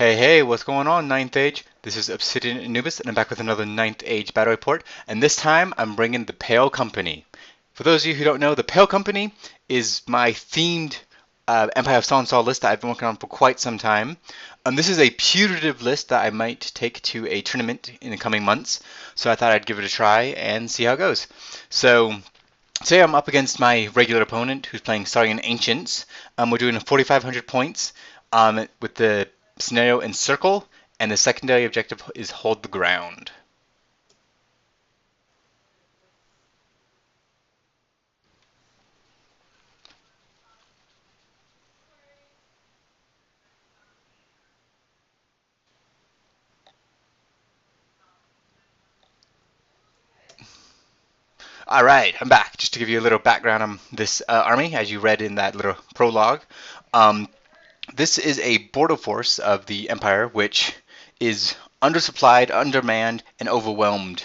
Hey, what's going on, Ninth Age? This is Obsidian Anubis, and I'm back with another Ninth Age battle report, and this time I'm bringing the Pale Company. For those of you who don't know, the Pale Company is my themed Empire of Sonnstahl list that I've been working on for quite some time. This is a putative list that I might take to a tournament in the coming months, so I thought I'd give it a try and see how it goes. So today I'm up against my regular opponent who's playing Saurian Ancients. We're doing 4,500 points with the scenario encircle, and the secondary objective is hold the ground. All right, I'm back. Just to give you a little background on this army, as you read in that little prologue. Um, this is a border force of the Empire, which is undersupplied, undermanned, and overwhelmed.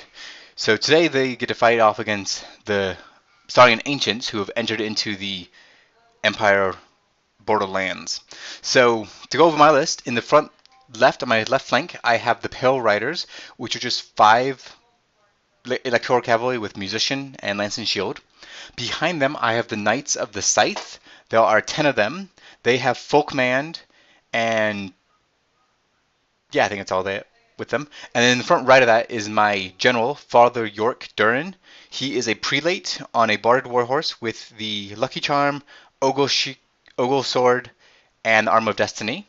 So today they get to fight off against the Saurian Ancients, who have entered into the Empire borderlands. So to go over my list, in the front left, on my left flank, I have the Pale Riders, which are just 5 electoral cavalry with musician and lance and shield. Behind them, I have the Knights of the Scythe. There are 10 of them. They have full command, and yeah, I think it's all that with them. And then in the front right of that is my general, Father York Durin. He is a prelate on a barded warhorse with the Lucky Charm, Ogle Sword, and Arm of Destiny.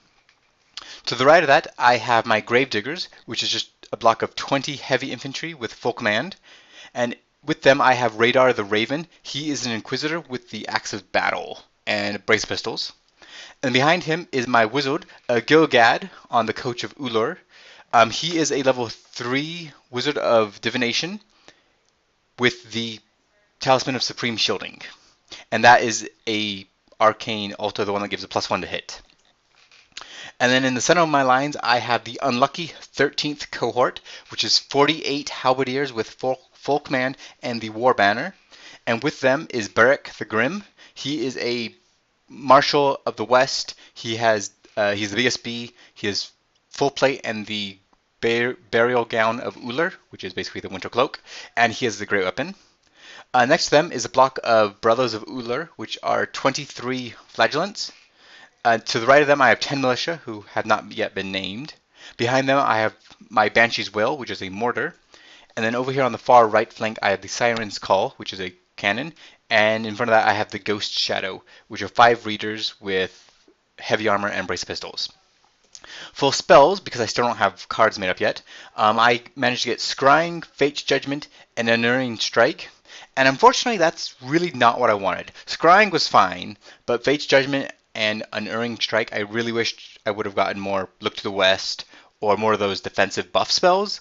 To the right of that, I have my Gravediggers, which is just a block of 20 heavy infantry with full command. And with them, I have Radar the Raven. He is an Inquisitor with the Axe of Battle and brace pistols. And behind him is my Wizard, Gilgad, on the coach of Ulur. He is a level 3 Wizard of Divination with the Talisman of Supreme Shielding. And that is a arcane altar, the one that gives a +1 to hit. And then in the center of my lines, I have the unlucky 13th cohort, which is 48 halberdiers with full command and the war banner. And with them is Beric the Grim. He is a marshal of the West. He's the BSB. He has full plate and the burial gown of Uller, which is basically the winter cloak, and he has the great weapon. Next to them is a block of Brothers of Uller, which are 23 flagellants. To the right of them, I have 10 militia who have not yet been named. Behind them, I have my Banshee's Will, which is a mortar. And then over here on the far right flank, I have the Siren's Call, which is a cannon. And in front of that, I have the Ghost Shadow, which are 5 readers with heavy armor and brace pistols. Full spells, because I still don't have cards made up yet, I managed to get Scrying, Fate's Judgment, and Unerring Strike. And unfortunately, that's really not what I wanted. Scrying was fine, but Fate's Judgment and Unerring Strike, I really wished I would have gotten more Look to the West or more of those defensive buff spells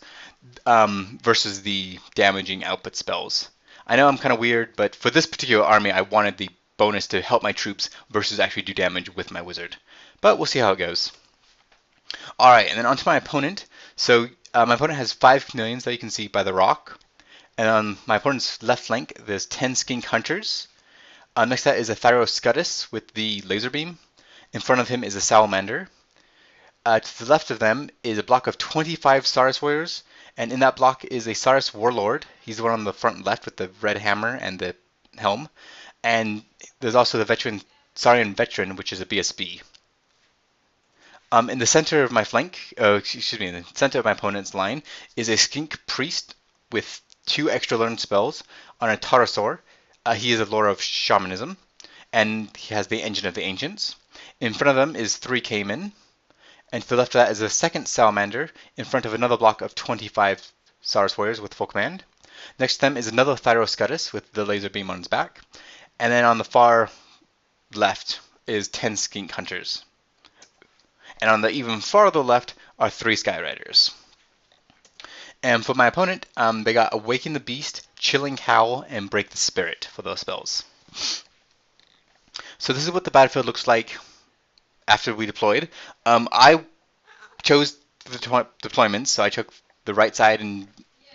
versus the damaging output spells. I know I'm kind of weird, but for this particular army, I wanted the bonus to help my troops versus actually do damage with my wizard. But we'll see how it goes. Alright, and then onto my opponent. So my opponent has 5 chameleons that you can see by the rock. And on my opponent's left flank, there's 10 skink hunters. Next to that is a Thyroscutus with the laser beam. In front of him is a salamander. To the left of them is a block of 25 Saurus warriors, and in that block is a Saurus warlord. He's the one on the front left with the red hammer and the helm. And there's also the Saurian veteran, which is a BSB. In the center of my in the center of my opponent's line is a skink priest with 2 extra learned spells on a Taurosaur. He is a lord of shamanism, and he has the Engine of the Ancients. In front of them is 3 Cayman, and to the left of that is a second Salamander in front of another block of 25 Saurus warriors with full command. Next to them is another Thyroscutus with the laser beam on his back, and then on the far left is 10 Skink Hunters. And on the even farther left are 3 Skyriders. And for my opponent, they got Awaken the Beast, Chilling Howl, and Break the Spirit for those spells. So this is what the battlefield looks like after we deployed. I chose the deployments, so I took the right side and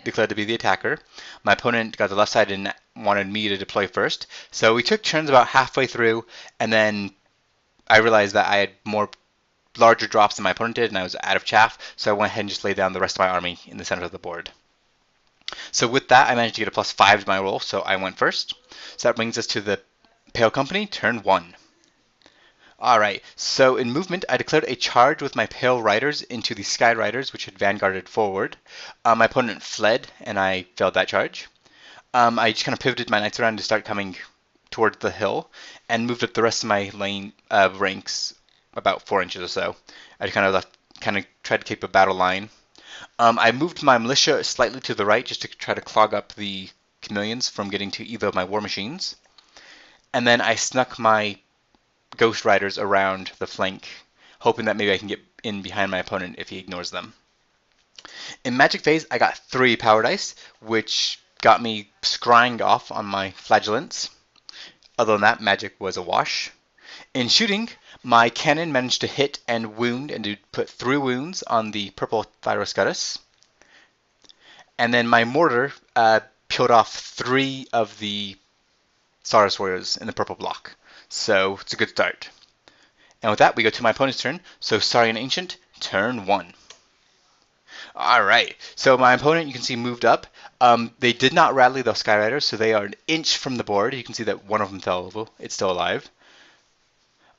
declared to be the attacker. My opponent got the left side and wanted me to deploy first. So we took turns about halfway through, and then I realized that I had more larger drops than my opponent did, and I was out of chaff, so I went ahead and just laid down the rest of my army in the center of the board. So with that, I managed to get a +5 to my roll, so I went first. So that brings us to the Pale Company, turn 1. Alright, so in movement, I declared a charge with my Pale Riders into the Sky Riders, which had vanguarded forward. My opponent fled, and I failed that charge. I just kind of pivoted my knights around to start coming towards the hill, and moved up the rest of my lane ranks about 4 inches or so. I kind of tried to keep a battle line. I moved my militia slightly to the right just to try to clog up the chameleons from getting to either of my war machines. And then I snuck my ghost riders around the flank, hoping that maybe I can get in behind my opponent if he ignores them. In magic phase, I got 3 power dice, which got me scrying off on my flagellants. Other than that, magic was a wash. In shooting, my cannon managed to hit and wound and to put 3 wounds on the purple Thyroscutus. And then my mortar peeled off 3 of the Saurus warriors in the purple block. So it's a good start. And with that, we go to my opponent's turn. So Saurian Ancient, turn 1. Alright, so my opponent, you can see, moved up. They did not rally those Sky Riders, so they are an inch from the board. You can see that one of them fell over. It's still alive.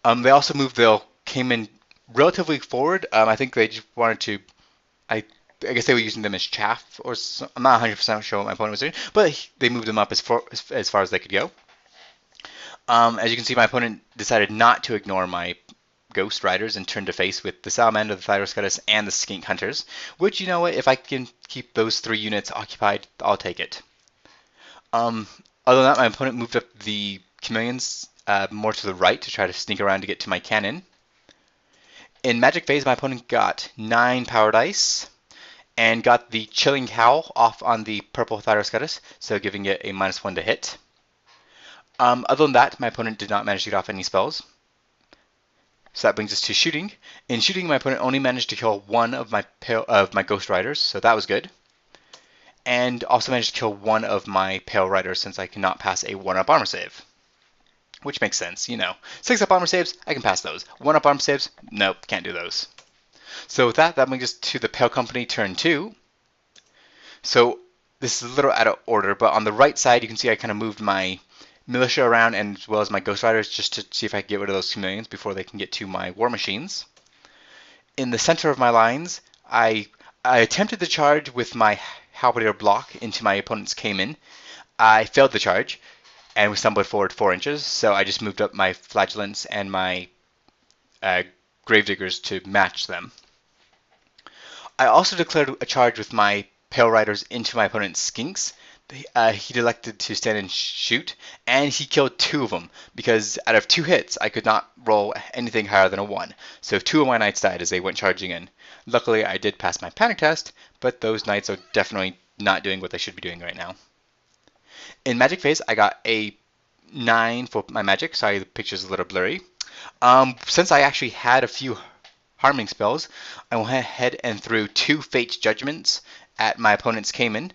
They also came in relatively forward. I think they just wanted to, I guess they were using them as chaff, or I'm not 100% sure what my opponent was doing, but they moved them up as far as they could go. As you can see, my opponent decided not to ignore my Ghost Riders and turned to face with the Salamander, the Thyroscutus, and the Skink Hunters, which, you know what, if I can keep those 3 units occupied, I'll take it. Other than that, my opponent moved up the Chameleons more to the right to try to sneak around to get to my cannon. In Magic Phase, my opponent got 9 power dice and got the Chilling Howl off on the purple Thyroscutus, so giving it a -1 to hit. Other than that, my opponent did not manage to get off any spells. So that brings us to shooting. In shooting, my opponent only managed to kill 1 of my Ghost Riders, so that was good. And also managed to kill 1 of my Pale Riders since I cannot pass a 1-up armor save. Which makes sense, you know. 6-up armor saves, I can pass those. 1-up armor saves, nope, can't do those. So with that brings us to the Pale Company, turn 2. So this is a little out of order, but on the right side, you can see I kind of moved my militia around and as well as my Ghost Riders just to see if I can get rid of those chameleons before they can get to my war machines. In the center of my lines, I attempted the charge with my halberdier block into my opponent's Cayman. I failed the charge and we stumbled forward 4 inches, so I just moved up my flagellants and my gravediggers to match them. I also declared a charge with my Pale Riders into my opponent's Skinks. He elected to stand and shoot, and he killed 2 of them, because out of 2 hits, I could not roll anything higher than a 1. So 2 of my knights died as they went charging in. Luckily, I did pass my panic test, but those knights are definitely not doing what they should be doing right now. In Magic Phase, I got a 9 for my magic. Sorry, the picture's a little blurry. Since I actually had a few harming spells, I went ahead and threw 2 Fate's Judgments at my opponent's Cayman.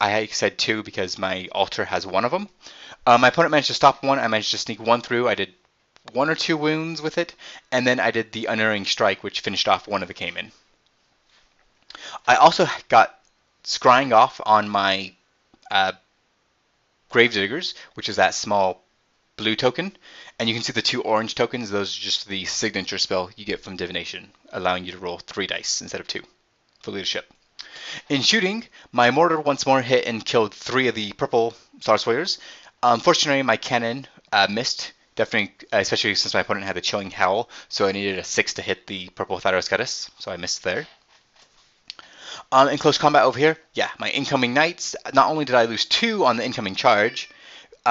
I said 2 because my altar has 1 of them. My opponent managed to stop 1. I managed to sneak 1 through. I did 1 or 2 wounds with it, and then I did the Unerring Strike, which finished off 1 of the Cayman. I also got scrying off on my Gravediggers, which is that small blue token, and you can see the 2 orange tokens. Those are just the signature spell you get from Divination, allowing you to roll 3 dice instead of 2 for leadership. In shooting, my mortar once more hit and killed 3 of the purple Saurus warriors. Unfortunately, my cannon missed, definitely, especially since my opponent had the Chilling Howl, so I needed a 6 to hit the purple Thyroscutus, so I missed there. In close combat over here, yeah, my incoming knights, not only did I lose 2 on the incoming charge,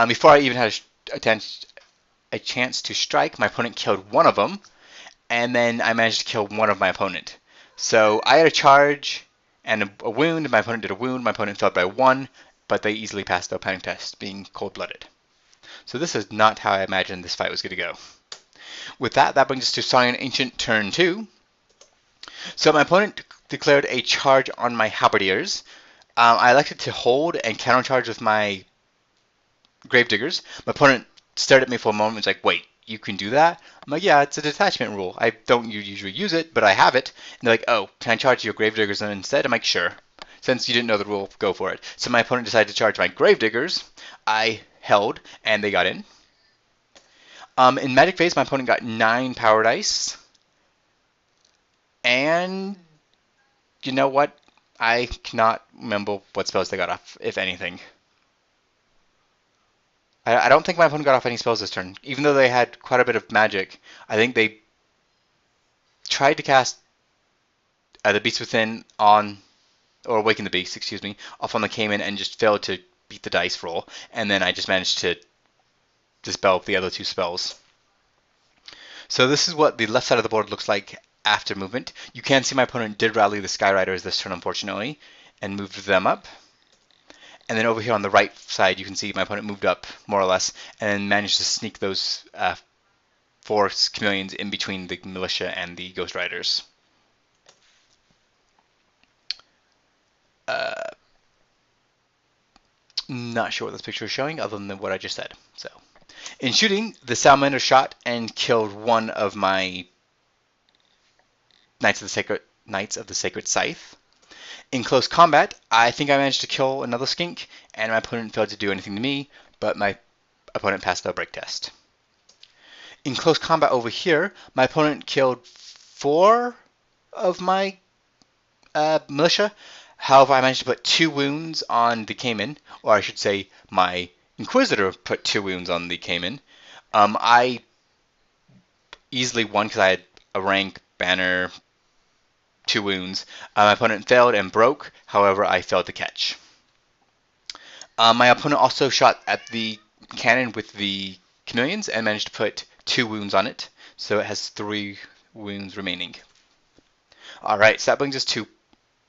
before I even had a chance to strike, my opponent killed 1 of them, and then I managed to kill 1 of my opponent. So I had a charge and a wound. My opponent did a wound. My opponent failed by 1, but they easily passed the panic test, being cold-blooded. So this is not how I imagined this fight was going to go. With that, that brings us to Saurian Ancient, turn 2. So my opponent declared a charge on my halberdiers. I elected to hold and countercharge with my gravediggers. My opponent stared at me for a moment and was like, wait, you can do that? I'm like, yeah, it's a detachment rule. I don't usually use it, but I have it. And they're like, oh, can I charge your Gravediggers instead? I'm like, sure. Since you didn't know the rule, go for it. So my opponent decided to charge my Gravediggers. I held, and they got in. In Magic Phase, my opponent got 9 Power Dice. And you know what? I cannot remember what spells they got off, if anything. I don't think my opponent got off any spells this turn. Even though they had quite a bit of magic, I think they tried to cast the Beast Within on, or Awaken the Beast, excuse me, off on the Cayman and just failed to beat the dice roll. And then I just managed to dispel the other 2 spells. So this is what the left side of the board looks like after movement. You can see my opponent did rally the Skyriders this turn, unfortunately, and moved them up. And then over here on the right side, you can see my opponent moved up, more or less, and managed to sneak those 4 chameleons in between the militia and the Ghost Riders. Not sure what this picture is showing, other than what I just said. So, in shooting, the Salamander shot and killed one of my Knights of the Sacred Scythe. In close combat, I think I managed to kill another skink, and my opponent failed to do anything to me, but my opponent passed the break test. In close combat over here, my opponent killed 4 of my militia. However, I managed to put 2 wounds on the Cayman, or I should say my Inquisitor put 2 wounds on the Cayman. I easily won because I had a rank, banner, 2 wounds. My opponent failed and broke, however, I failed to catch. My opponent also shot at the cannon with the chameleons and managed to put 2 wounds on it, so it has 3 wounds remaining. Alright, so that brings us to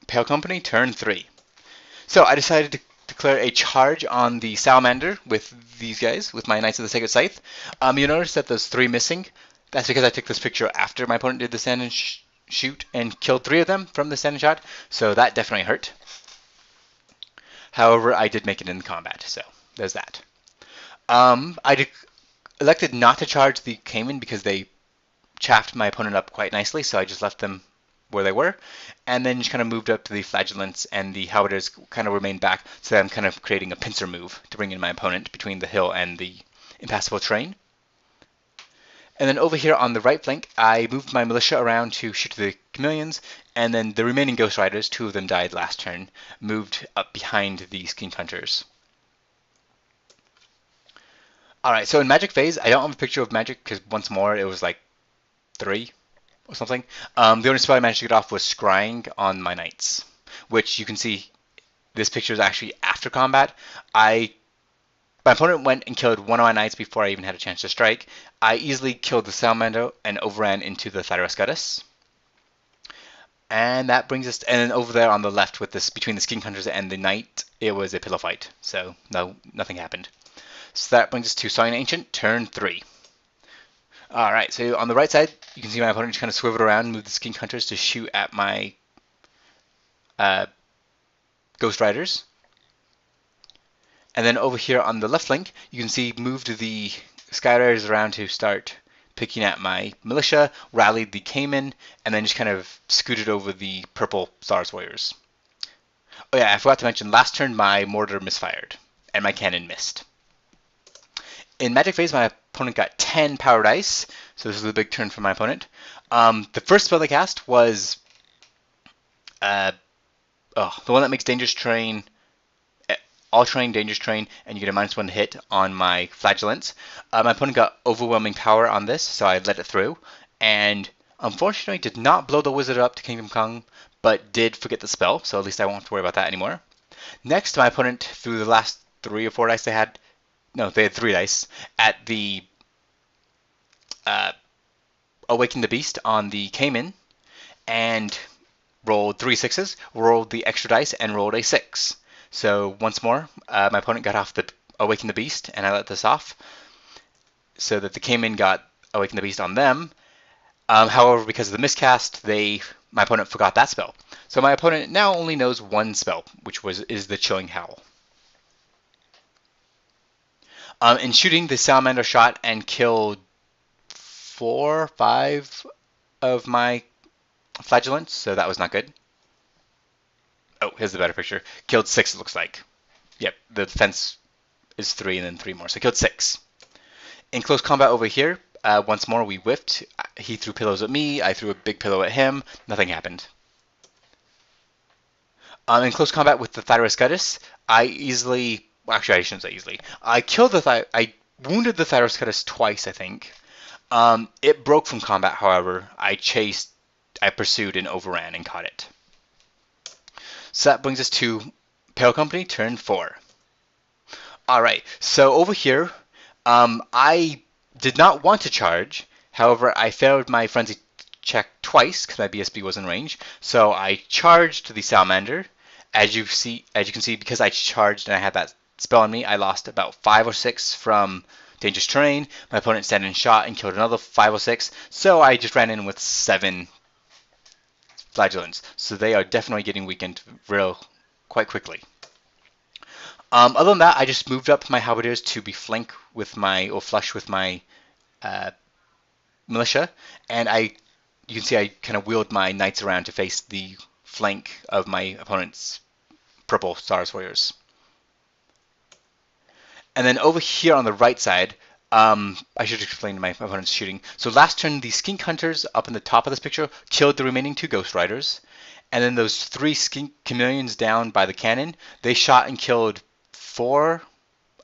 Pale Company, turn 3. So I decided to declare a charge on the Salamander with these guys, with my Knights of the Sacred Scythe. You notice that there's 3 missing. That's because I took this picture after my opponent did the stand and shoot and killed 3 of them from the stand and shot, so that definitely hurt. However, I did make it in combat, so there's that. I elected not to charge the Cayman because they chaffed my opponent up quite nicely, so I just left them where they were, and then just kind of moved up to the Flagellants, and the Halberders kind of remained back, so I'm kind of creating a pincer move to bring in my opponent between the hill and the impassable terrain. And then over here on the right flank, I moved my militia around to shoot the chameleons, and then the remaining Ghost Riders, 2 of them died last turn, moved up behind the Skink Hunters. Alright, so in Magic Phase, I don't have a picture of Magic because once more it was like 3 or something. The only spell I managed to get off was Scrying on my Knights, which you can see this picture is actually after combat. My opponent went and killed one of my Knights before I even had a chance to strike. I easily killed the Salamander and overran into the Thyroscutus. And that brings us, and then over there on the left with this, between the Skink Hunters and the Knight, it was a pillow fight. So no, nothing happened. So that brings us to Saurian Ancient, turn 3. Alright, so on the right side, you can see my opponent just kind of swivel around, move the Skink Hunters to shoot at my Ghost Riders. And then over here on the left flank, you can see moved the Skyriders around to start picking at my militia, rallied the Cayman, and then just kind of scooted over the purple Stars Warriors. Oh yeah, I forgot to mention, last turn my mortar misfired, and my cannon missed. In Magic Phase, my opponent got 10 Power Dice, so this is a big turn for my opponent. The first spell they cast was the one that makes Dangerous Terrain, all terrain, dangerous terrain, and you get a -1 hit on my Flagellants. My opponent got overwhelming power on this, so I let it through, and unfortunately did not blow the wizard up to Kingdom Come, but did forget the spell, so at least I won't have to worry about that anymore. Next, my opponent threw the last 3 or 4 dice they had. No, they had 3 dice at the Awaken the Beast on the Cayman, and rolled 3 6s, rolled the extra dice, and rolled a 6. So once more, my opponent got off the Awaken the Beast, and I let this off, so that the Cayman got Awaken the Beast on them. However, because of the miscast, my opponent forgot that spell. So my opponent now only knows 1 spell, which is the Chilling Howl. In shooting, the Salamander shot and killed 4, 5 of my flagellants, so that was not good. Oh, here's the better picture. Killed 6, it looks like. Yep, the defense is 3 and then 3 more, so killed 6. In close combat over here, once more we whiffed. He threw pillows at me, I threw a big pillow at him, nothing happened. In close combat with the Thyroscutus, I easily, well, actually I shouldn't say easily, I wounded the Thyroscutus twice, I think. It broke from combat, however. I pursued and overran and caught it. So that brings us to Pale Company, turn 4. Alright, so over here, I did not want to charge. However, I failed my frenzy check twice because my BSB was in range. So I charged the Salamander. As you can see, because I charged and I had that spell on me, I lost about 5 or 6 from dangerous terrain. My opponent stand and shot and killed another 5 or 6. So I just ran in with 7 flagellants. So they are definitely getting weakened quite quickly. Other than that, I just moved up my halberdiers to be flush with my militia, and you can see I kind of wheeled my knights around to face the flank of my opponent's purple Stars Warriors. And then over here on the right side, I should explain my opponent's shooting. So last turn, the Skink Hunters up in the top of this picture killed the remaining 2 Ghost Riders. And then those 3 Skink Chameleons down by the cannon, they shot and killed 4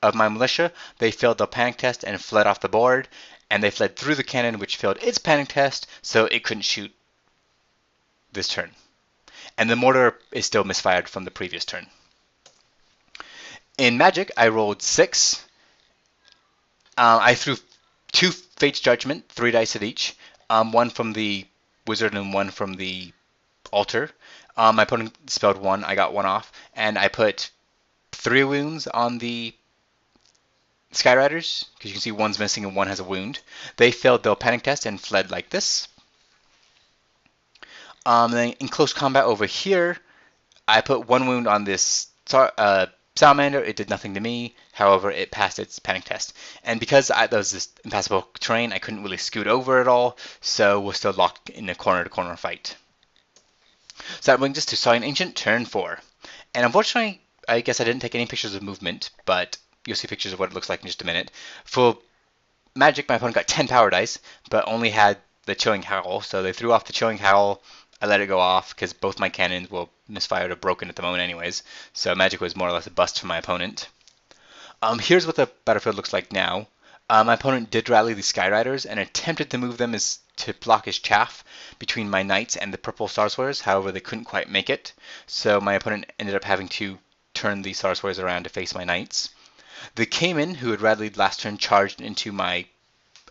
of my militia. They failed the panic test and fled off the board. And they fled through the cannon, which failed its panic test, so it couldn't shoot this turn. And the mortar is still misfired from the previous turn. In Magic, I rolled 6. I threw 2 Fate's Judgment, 3 dice at each. 1 from the Wizard and 1 from the Altar. My opponent spelled 1, I got 1 off. And I put 3 wounds on the Skyriders, because you can see 1's missing and 1 has a wound. They failed their panic test and fled like this. Then in close combat over here, I put 1 wound on this Salamander. It did nothing to me. However, it passed its panic test. And because there was this impassable terrain, I couldn't really scoot over at all, so we're still locked in a corner-to-corner fight. So that brings us to Saurian Ancient, turn 4. And unfortunately, I guess I didn't take any pictures of movement, but you'll see pictures of what it looks like in just a minute. For Magic, my opponent got 10 power dice, but only had the Chilling Howl, so they threw off the Chilling Howl. I let it go off because both my cannons were misfired or broken at the moment anyways, so Magic was more or less a bust for my opponent. Here's what the battlefield looks like now. My opponent did rally the Skyriders and attempted to move them to block his chaff between my knights and the purple Star Swearers. However, they couldn't quite make it, so my opponent ended up having to turn the Star Swearers around to face my knights. The Cayman, who had rallied last turn, charged into my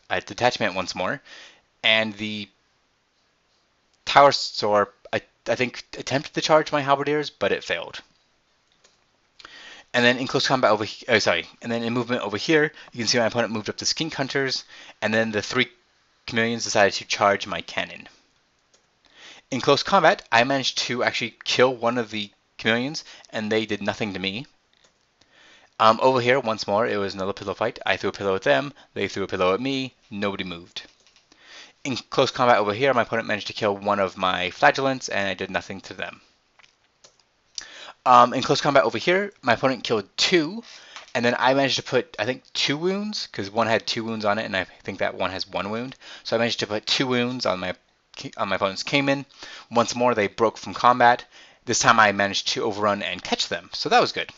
detachment once more, and the Tower Soar, I think, attempted to charge my halberdiers, but it failed. And then in close combat and then in movement over here, you can see my opponent moved up the Skink Hunters, and then the 3 Chameleons decided to charge my cannon. In close combat, I managed to actually kill one of the Chameleons, and they did nothing to me. Over here, once more, it was another pillow fight. I threw a pillow at them, they threw a pillow at me, nobody moved. In close combat over here, my opponent managed to kill one of my flagellants, and I did nothing to them. In close combat over here, my opponent killed 2, and then I managed to put, I think, 2 wounds, because one had 2 wounds on it, and I think that one has 1 wound. So I managed to put 2 wounds on my opponent's Cayman. Once more, they broke from combat. This time I managed to overrun and catch them, so that was good.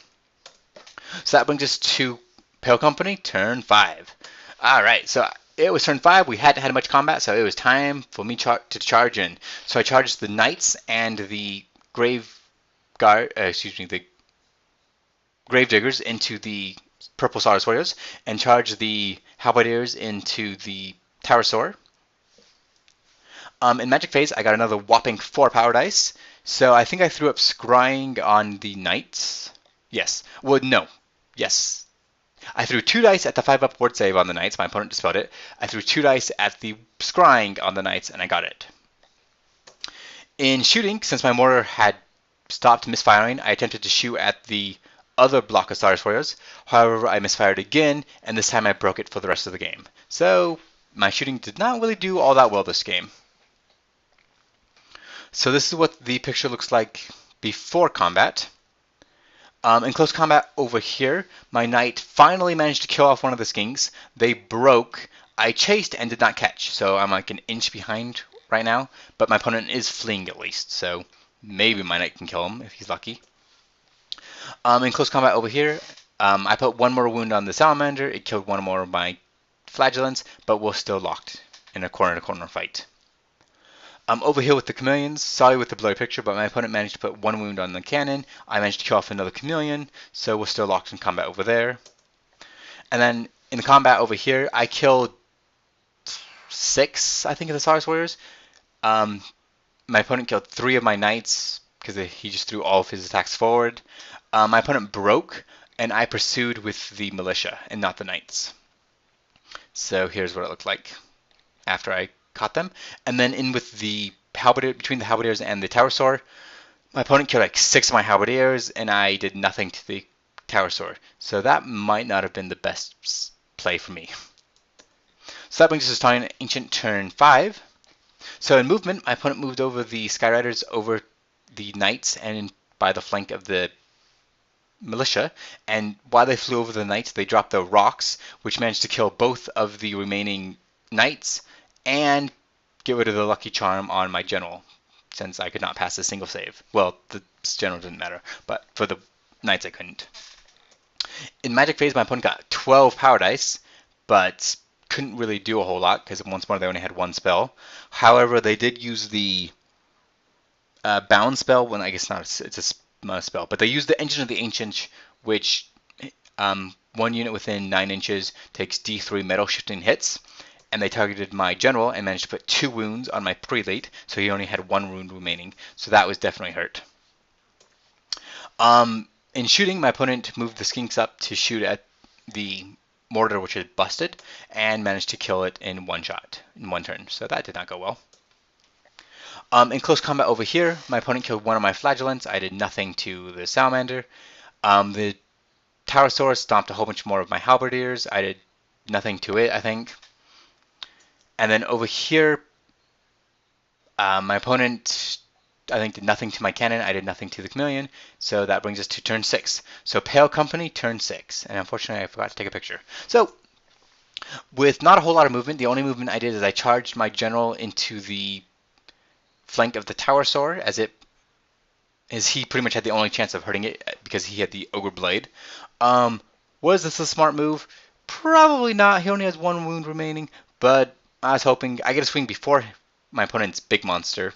So that brings us to Pale Company, turn 5. Alright, so it was turn 5. We hadn't had much combat, so it was time for me to charge in. So I charged the Knights and the the Gravediggers into the Purple Star Warriors, and charged the Halberdiers into the Tower Soar. In Magic Phase, I got another whopping 4 power dice, so I think I threw up Scrying on the Knights. Yes. Well, no. Yes. I threw 2 dice at the 5-up ward save on the Knights. My opponent dispelled it. I threw 2 dice at the Scrying on the Knights, and I got it. In shooting, since my mortar had stopped misfiring, I attempted to shoot at the other block of Star Warriors. However, I misfired again, and this time I broke it for the rest of the game. So, my shooting did not really do all that well this game. So this is what the picture looks like before combat. In close combat over here, my knight finally managed to kill off one of the skinks. They broke. I chased and did not catch, so I'm like an inch behind right now, but my opponent is fleeing at least, so maybe my knight can kill him if he's lucky. In close combat over here, I put one more wound on the salamander. It killed one more of my flagellants, but we're still locked in a corner-to-corner fight. Over here with the chameleons, sorry with the blurry picture, but my opponent managed to put one wound on the cannon. I managed to kill off another chameleon, so we're still locked in combat over there. And then in the combat over here, I killed 6, I think, of the Saurian warriors. My opponent killed 3 of my knights because he just threw all of his attacks forward. My opponent broke, and I pursued with the militia and not the knights. So here's what it looked like after I caught them. And then in with the halberdier, between the halberdiers and the tower sword, my opponent killed like 6 of my halberdiers, and I did nothing to the tower sword. So that might not have been the best play for me. So that brings us to starting Ancient turn 5. So in movement, my opponent moved over the Skyriders over the knights and by the flank of the militia, and while they flew over the knights, they dropped the rocks, which managed to kill both of the remaining knights and get rid of the lucky charm on my general, since I could not pass a single save. Well, the general didn't matter, but for the knights I couldn't. In magic phase, my opponent got 12 power dice, but couldn't really do a whole lot because once more they only had 1 spell. However, they did use the bound spell. Well, I guess it's not a spell, but they used the Engine of the Ancient, which 1 unit within 9 inches takes D3 metal shifting hits, and they targeted my general and managed to put 2 wounds on my prelate, so he only had 1 wound remaining, so that was definitely hurt. In shooting, my opponent moved the skinks up to shoot at the mortar, which had busted, and managed to kill it in 1 shot, in 1 turn, so that did not go well. In close combat over here, my opponent killed 1 of my flagellants. I did nothing to the salamander. The Tyrannosaurus stomped a whole bunch more of my halberdiers. I did nothing to it, I think. And then over here, my opponent, I think, did nothing to my cannon. I did nothing to the chameleon. So that brings us to turn 6. So Pale Company, turn 6. And unfortunately, I forgot to take a picture. So with not a whole lot of movement, the only movement I did is I charged my general into the flank of the tower sword, as he pretty much had the only chance of hurting it because he had the ogre blade. Was this a smart move? Probably not. He only has 1 wound remaining, but I was hoping I get a swing before my opponent's big monster,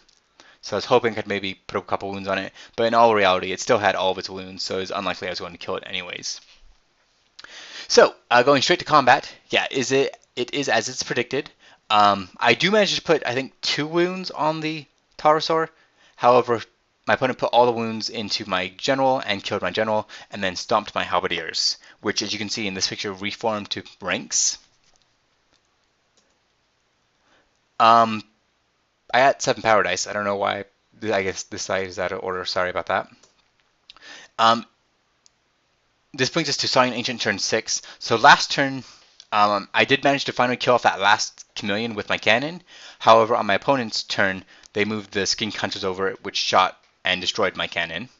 so I was hoping I could maybe put a couple wounds on it. But in all reality, it still had all of its wounds, so it was unlikely I was going to kill it anyways. So going straight to combat, yeah, it is as it's predicted. I do manage to put, I think, 2 wounds on the Pterosaur. However, my opponent put all the wounds into my general and killed my general, and then stomped my halberdiers, which, as you can see in this picture, reformed to ranks. I got 7 power dice. I don't know why. I guess this side is out of order. Sorry about that. This brings us to Saurian Ancient turn 6. So last turn, I did manage to finally kill off that last chameleon with my cannon. However, on my opponent's turn, they moved the skink hunters over, which shot and destroyed my cannon.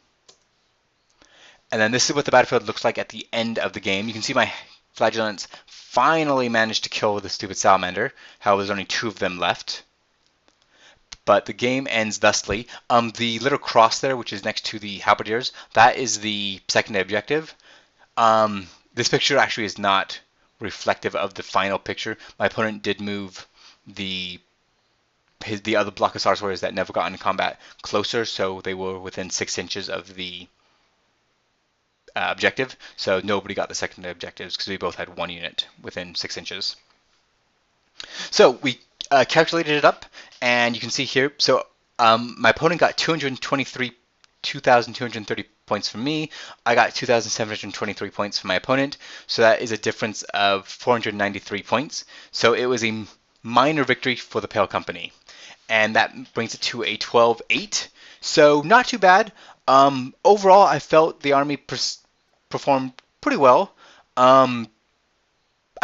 And then this is what the battlefield looks like at the end of the game. You can see my flagellants finally managed to kill the stupid salamander. However, there's only 2 of them left. But the game ends thusly. The little cross there, which is next to the halberdiers, that is the secondary objective. This picture actually is not reflective of the final picture. My opponent did move the other block of Saurian warriors that never got into combat closer, so they were within 6 inches of the objective. So nobody got the secondary objectives because we both had 1 unit within 6 inches. So we calculated it up, and you can see here. So my opponent got 2,230 points from me. I got 2,723 points from my opponent. So that is a difference of 493 points. So it was a minor victory for the Pale Company. And that brings it to a 12-8. So not too bad. Overall, I felt the army performed pretty well. I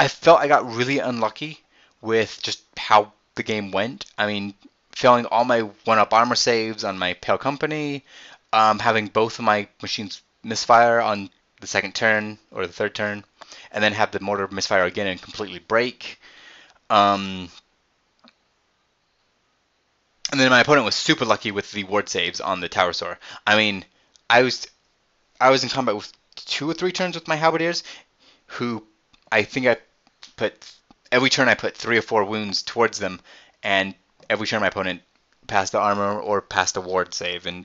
felt I got really unlucky with just how the game went. I mean, failing all my 1-up armor saves on my Pale Company, having both of my machines misfire on the second turn or the third turn, and then have the mortar misfire again and completely break. Um, and then my opponent was super lucky with the ward saves on the Tower Soar. I mean, I was I was in combat with 2 or 3 turns with my halberdiers, who I think I put every turn I put 3 or 4 wounds towards them, and every turn my opponent passed the armor or passed a ward save, and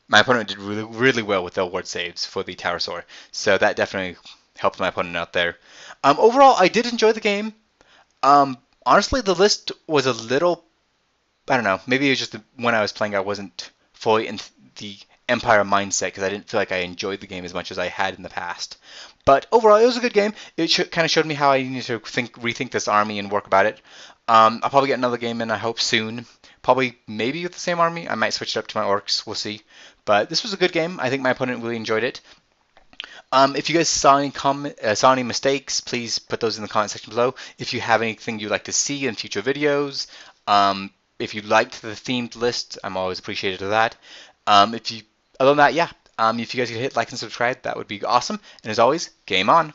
my opponent did really really well with the ward saves for the Tower Soar, so that definitely helped my opponent out there. Overall, I did enjoy the game. Honestly, the list was a little, I don't know, maybe it was just when I was playing, I wasn't fully in the Empire mindset because I didn't feel like I enjoyed the game as much as I had in the past. But overall, it was a good game. It kind of showed me how I need to rethink this army and work about it. I'll probably get another game in, I hope, soon. Probably maybe with the same army. I might switch it up to my orcs. We'll see. But this was a good game. I think my opponent really enjoyed it. If you guys saw any mistakes, please put those in the comment section below. If you have anything you'd like to see in future videos, if you liked the themed list, I'm always appreciative of that. Other than that, yeah. If you guys could hit like and subscribe, that would be awesome. And as always, game on.